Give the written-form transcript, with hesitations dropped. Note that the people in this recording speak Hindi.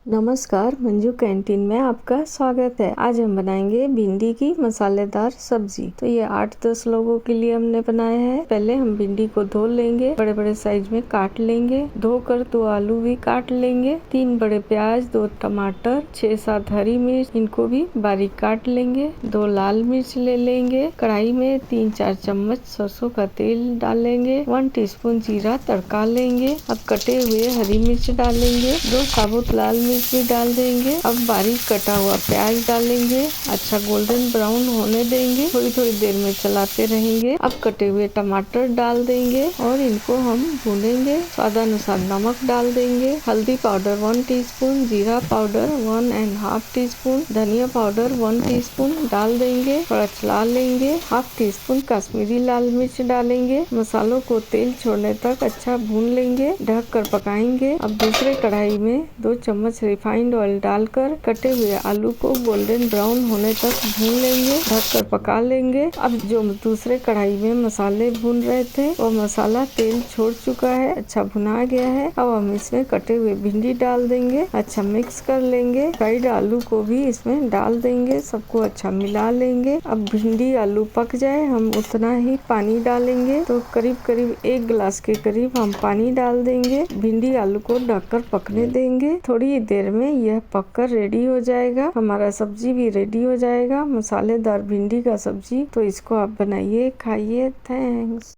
नमस्कार, मंजू कैंटीन में आपका स्वागत है। आज हम बनाएंगे भिंडी की मसालेदार सब्जी। तो ये 8-10 लोगों के लिए हमने बनाया है। पहले हम भिंडी को धो लेंगे, बड़े बड़े साइज में काट लेंगे। धोकर 2 आलू भी काट लेंगे, 3 बड़े प्याज, 2 टमाटर, 6-7 हरी मिर्च, इनको भी बारीक काट लेंगे। 2 लाल मिर्च ले लेंगे। कढ़ाई में 3-4 चम्मच सरसों का तेल डालेंगे। 1 टीस्पून जीरा तड़का लेंगे। अब कटे हुए हरी मिर्च डालेंगे। 2 साबुत लाल मिर्च भी डाल देंगे। अब बारीक कटा हुआ प्याज डालेंगे। अच्छा गोल्डन ब्राउन होने देंगे। थोड़ी थोड़ी देर में चलाते रहेंगे। अब कटे हुए टमाटर डाल देंगे और इनको हम भूनेंगे। स्वादानुसार नमक डाल देंगे। हल्दी पाउडर 1 टीस्पून, जीरा पाउडर 1.5 टीस्पून, धनिया पाउडर 1 टीस्पून डाल देंगे। थोड़ा चला लेंगे। 1/2 टीस्पून कश्मीरी लाल मिर्च डालेंगे। मसालों को तेल छोड़ने तक अच्छा भून लेंगे। ढक कर पकाएंगे। अब दूसरे कढ़ाई में 2 चम्मच रिफाइंड ऑयल डालकर कटे हुए आलू को गोल्डन ब्राउन होने तक भून लेंगे। ढककर पका लेंगे। अब जो दूसरे कढ़ाई में मसाले भून रहे थे वो मसाला तेल छोड़ चुका है, अच्छा भुना गया है। अब हम इसमें कटे हुए भिंडी डाल देंगे। अच्छा मिक्स कर लेंगे। फ्राइड आलू को भी इसमें डाल देंगे। सबको अच्छा मिला लेंगे। अब भिंडी आलू पक जाए हम उतना ही पानी डालेंगे। तो करीब करीब 1 गिलास के करीब हम पानी डाल देंगे। भिंडी आलू को ढककर पकने देंगे। थोड़ी देर में यह पककर रेडी हो जाएगा। हमारा सब्जी भी रेडी हो जाएगा, मसालेदार भिंडी का सब्जी। तो इसको आप बनाइए, खाइए। थैंक्स।